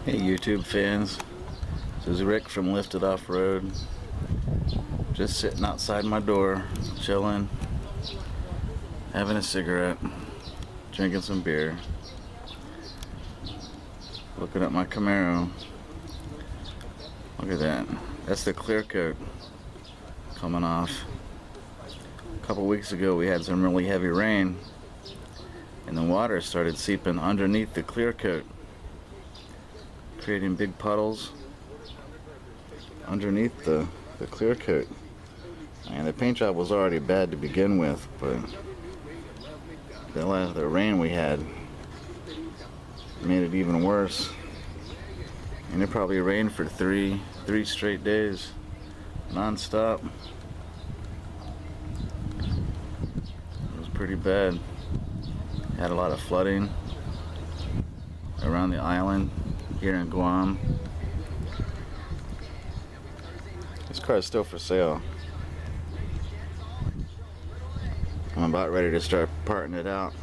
Hey YouTube fans, this is Rick from LFTD Offroad. Just sitting outside my door, chilling, having a cigarette, drinking some beer, looking at my Camaro. Look at that, that's the clear coat coming off. A couple weeks ago we had some really heavy rain and the water started seeping underneath the clear coat, creating big puddles underneath the clear coat. And the paint job was already bad to begin with, but the rain we had made it even worse. And it probably rained for three straight days, non-stop. It was pretty bad. Had a lot of flooding around the island here in Guam. This car is still for sale. I'm about ready to start parting it out.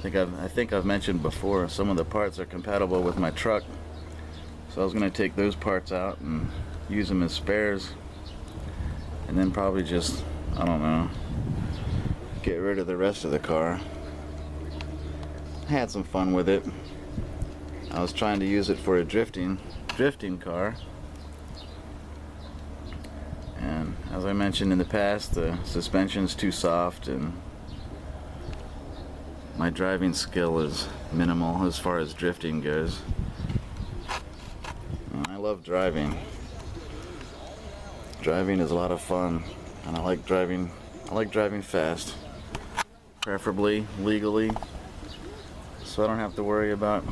I think I've mentioned before, some of the parts are compatible with my truck, so I was going to take those parts out and use them as spares, and then probably just, I don't know, get rid of the rest of the car. I had some fun with it. I was trying to use it for a drifting car, and as I mentioned in the past, the suspension's too soft and my driving skill is minimal as far as drifting goes. And I love driving. Driving is a lot of fun, and I like driving fast, preferably legally, so I don't have to worry about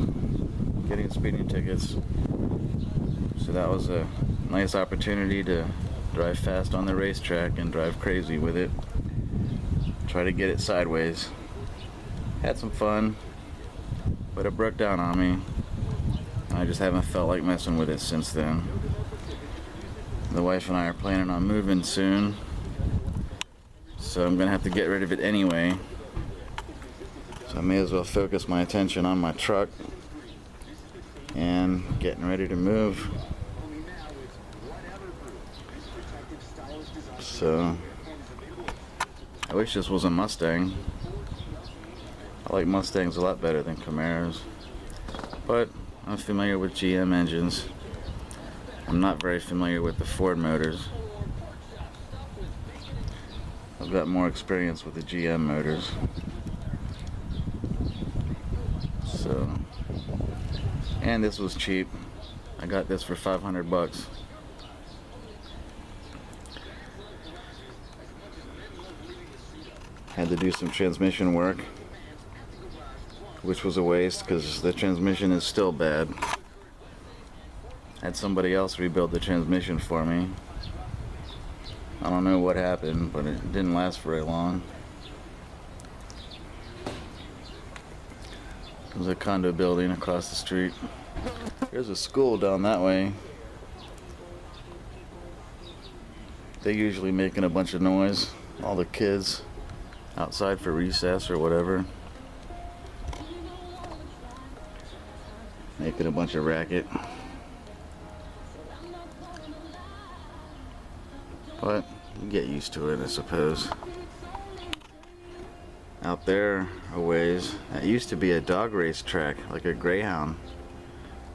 getting speeding tickets. So that was a nice opportunity to drive fast on the racetrack and drive crazy with it. Try to get it sideways. Had some fun, but it broke down on me. I just haven't felt like messing with it since then. The wife and I are planning on moving soon, so I'm gonna have to get rid of it anyway. So I may as well focus my attention on my truck and getting ready to move. So I wish this was a Mustang. I like Mustangs a lot better than Camaros, but I'm familiar with GM engines. I'm not very familiar with the Ford motors. I've got more experience with the GM motors. So, and this was cheap. I got this for 500 bucks. Had to do some transmission work, which was a waste because the transmission is still bad. Had somebody else rebuild the transmission for me. I don't know what happened, but it didn't last very long. There's a condo building across the street. There's a school down that way. They're usually making a bunch of noise, all the kids outside for recess or whatever, making a bunch of racket. But you get used to it, I suppose. Out there a ways, that used to be a dog race track, like a greyhound.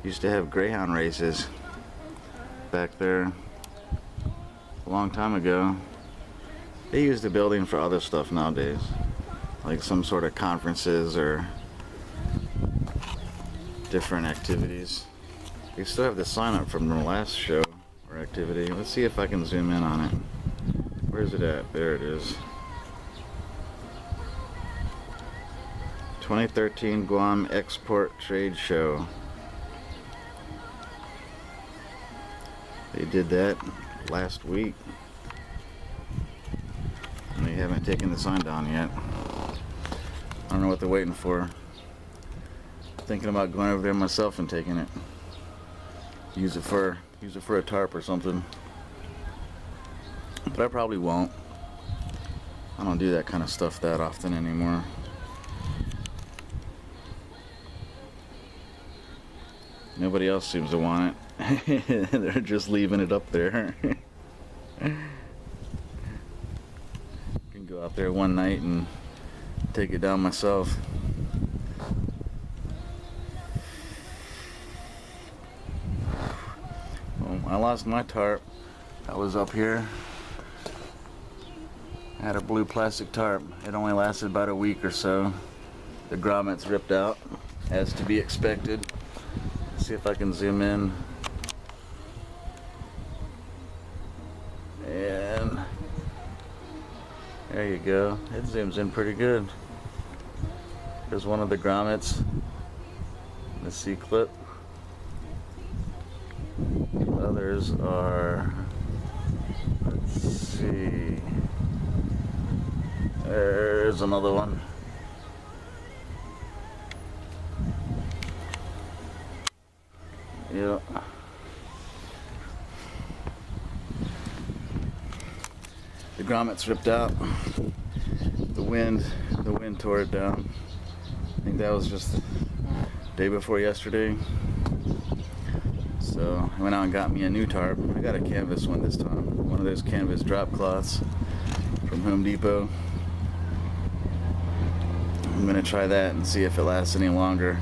Used to have greyhound races back there a long time ago. They use the building for other stuff nowadays, like some sort of conferences or different activities. They still have the sign up from the last show or activity. Let's see if I can zoom in on it. Where's it at? There it is. 2013 Guam Export Trade Show. They did that last week. And they haven't taken the sign down yet. I don't know what they're waiting for. Thinking about going over there myself and taking it. Use it for a tarp or something. But I probably won't. I don't do that kind of stuff that often anymore. Nobody else seems to want it. They're just leaving it up there. Can go out there one night and take it down myself. Well, I lost my tarp. I was up here. I had a blue plastic tarp. It only lasted about a week or so. The grommets ripped out, as to be expected. Let's see if I can zoom in. And there you go. It zooms in pretty good. There's one of the grommets. The C-clip. The others are, let's see. There's another one. Yep. The grommet's ripped out. The wind tore it down. I think that was just the day before yesterday. So I went out and got me a new tarp. I got a canvas one this time. One of those canvas drop cloths from Home Depot. I'm gonna try that and see if it lasts any longer.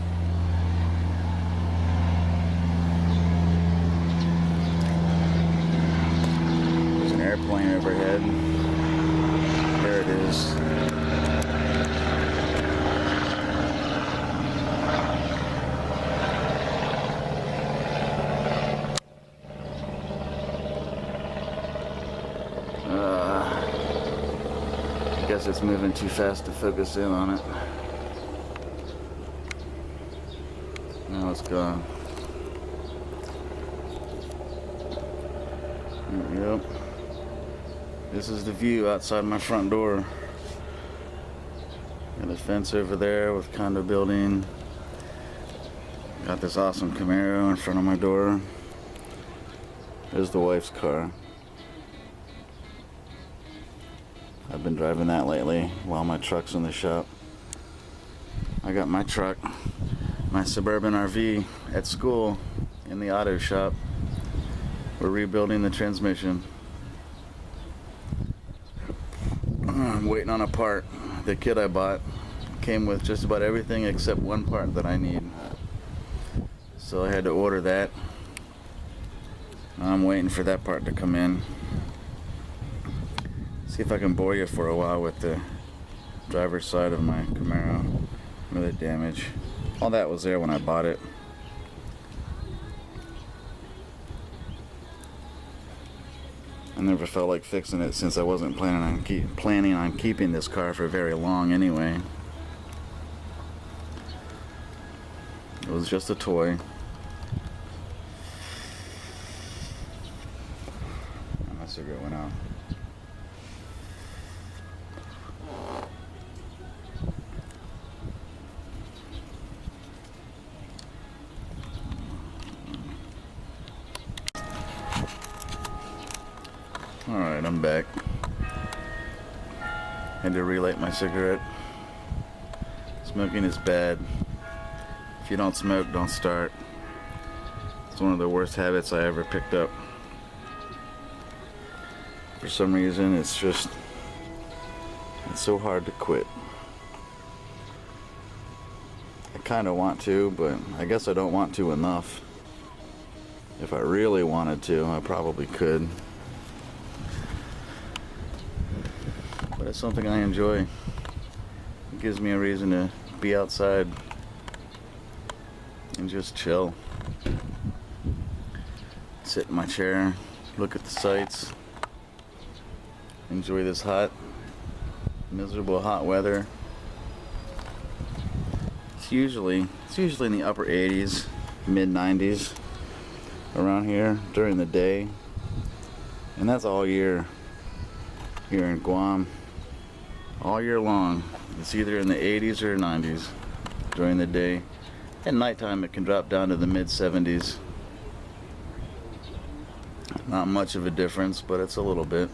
There's an airplane overhead. There it is. I guess it's moving too fast to focus in on it. Now it's gone. Yep. This is the view outside my front door. Got a fence over there with condo building. Got this awesome Camaro in front of my door. There's the wife's car. I've been driving that lately while my truck's in the shop. I got my truck, my Suburban RV at school in the auto shop. We're rebuilding the transmission. I'm waiting on a part. The kit I bought came with just about everything except one part that I need. So I had to order that. I'm waiting for that part to come in. See if I can bore you for a while with the driver's side of my Camaro. Look at the damage. All that was there when I bought it. I never felt like fixing it since I wasn't planning on keeping this car for very long anyway. It was just a toy. My cigarette went out. Alright, I'm back. Had to relight my cigarette. Smoking is bad. If you don't smoke, don't start. It's one of the worst habits I ever picked up. For some reason, it's so hard to quit. I kind of want to, but I guess I don't want to enough. If I really wanted to, I probably could. But it's something I enjoy. It gives me a reason to be outside and just chill. Sit in my chair, look at the sights, enjoy this miserable hot weather. It's usually in the upper 80s, mid 90s around here during the day, and that's all year here in Guam. All year long, it's either in the 80s or 90s during the day. At nighttime, it can drop down to the mid 70s. Not much of a difference, but it's a little bit.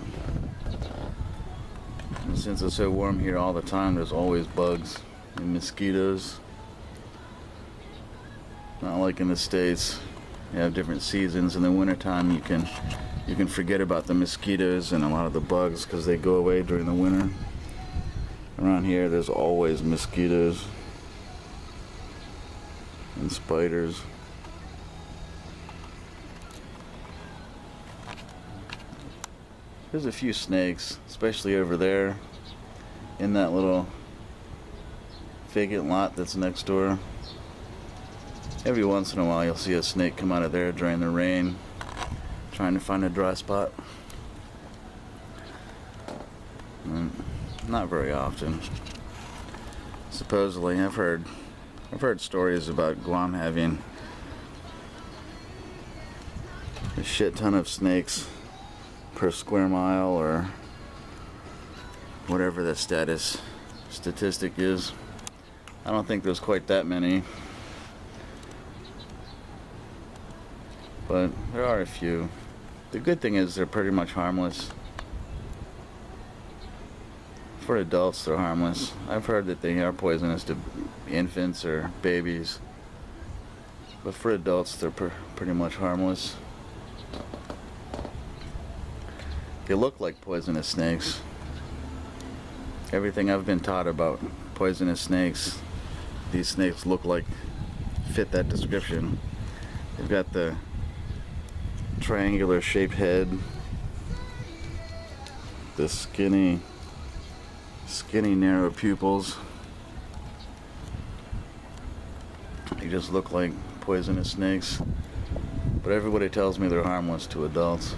And since it's so warm here all the time, there's always bugs and mosquitoes. Not like in the States. You have different seasons. In the wintertime, you can forget about the mosquitoes and a lot of the bugs because they go away during the winter. Around here, there's always mosquitoes and spiders. There's a few snakes, especially over there in that little vacant lot that's next door. Every once in a while you'll see a snake come out of there during the rain, trying to find a dry spot. Not very often. Supposedly, I've heard stories about Guam having a shit ton of snakes per square mile, or whatever the statistic is. I don't think there's quite that many, but there are a few. The good thing is they're pretty much harmless. For adults, they're harmless. I've heard that they are poisonous to infants or babies, but for adults, they're pretty much harmless. They look like poisonous snakes. Everything I've been taught about poisonous snakes, these snakes fit that description. They've got the triangular shaped head, the skinny narrow pupils. They just look like poisonous snakes, but everybody tells me they're harmless to adults.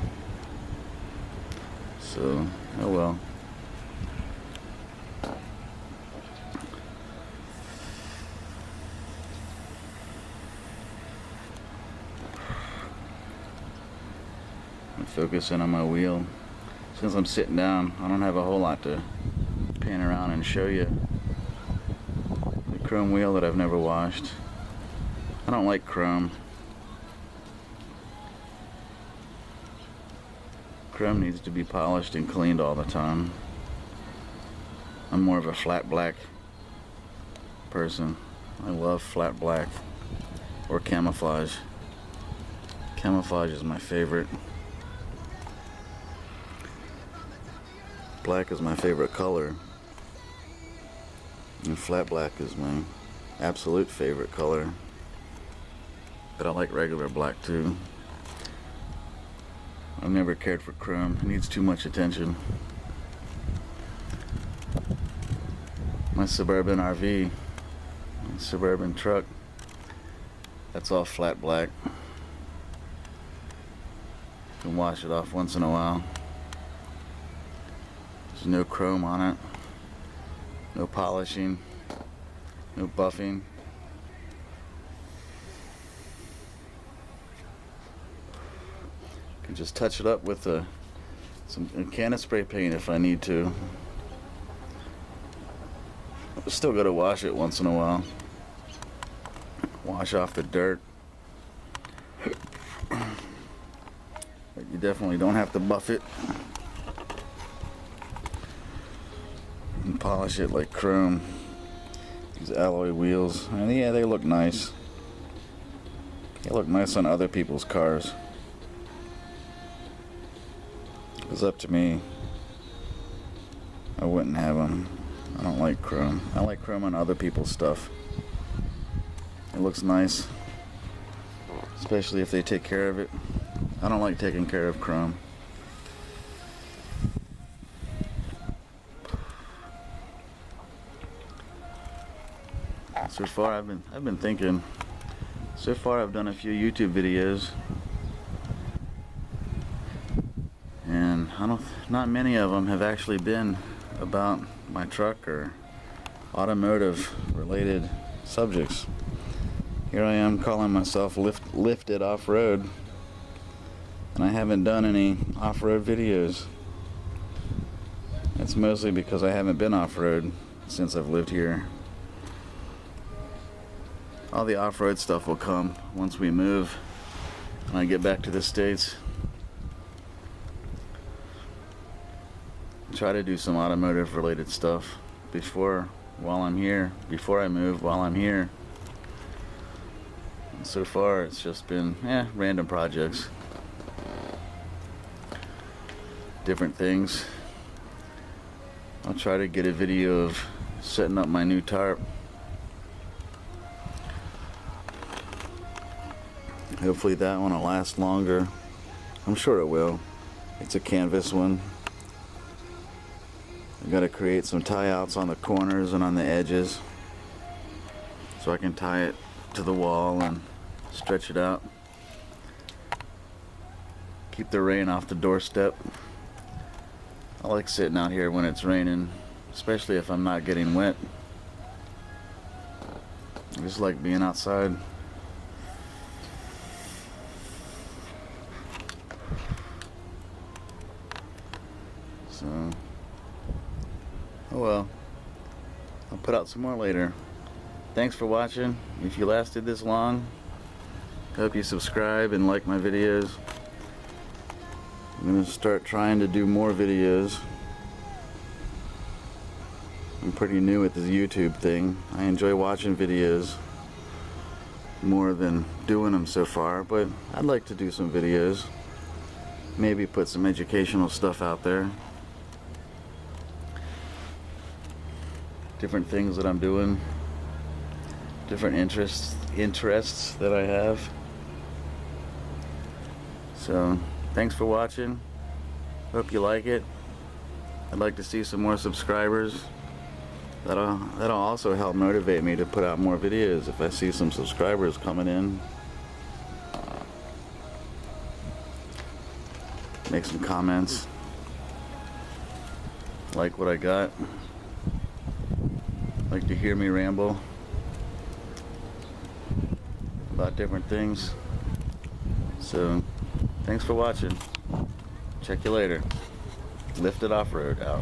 So, oh well. I'm focusing on my wheel. Since I'm sitting down, I don't have a whole lot to pan around and show you. The chrome wheel that I've never washed. I don't like chrome. Chrome needs to be polished and cleaned all the time. I'm more of a flat black person. I love flat black or camouflage. Camouflage is my favorite. Black is my favorite color, and flat black is my absolute favorite color. But I like regular black too. I've never cared for chrome. It needs too much attention. My Suburban RV, my Suburban truck, that's all flat black. You can wash it off once in a while. There's no chrome on it, no polishing, no buffing. Can just touch it up with a can of spray paint if I need to. Still gotta wash it once in a while. Wash off the dirt. But you definitely don't have to buff it and polish it like chrome. These alloy wheels, and yeah, they look nice. They look nice on other people's cars. If it's up to me, I wouldn't have them. I don't like chrome. I like chrome on other people's stuff. It looks nice, especially if they take care of it. I don't like taking care of chrome. So far, I've been thinking. So far, I've done a few YouTube videos, and not many of them have actually been about my truck or automotive related subjects. Here I am calling myself LFTD Offroad, and I haven't done any off-road videos. That's mostly because I haven't been off-road since I've lived here. All the off-road stuff will come once we move and I get back to the States. Try to do some automotive related stuff before I move, while I'm here. So far it's just been random projects, different things. I'll try to get a video of setting up my new tarp. Hopefully that one will last longer. I'm sure it will. It's a canvas one. I gotta create some tie outs on the corners and on the edges so I can tie it to the wall and stretch it out. Keep the rain off the doorstep. I like sitting out here when it's raining, especially if I'm not getting wet. I just like being outside. So, oh well, I'll put out some more later. Thanks for watching. If you lasted this long, hope you subscribe and like my videos. I'm going to start trying to do more videos. I'm pretty new at this YouTube thing. I enjoy watching videos more than doing them so far, but I'd like to do some videos. Maybe put some educational stuff out there. Different things that I'm doing. Different interests that I have. So, thanks for watching. Hope you like it. I'd like to see some more subscribers. That'll also help motivate me to put out more videos if I see some subscribers coming in. Make some comments. Like what I got. Like to hear me ramble about different things. So, thanks for watching. Check you later. LFTD Offroad out.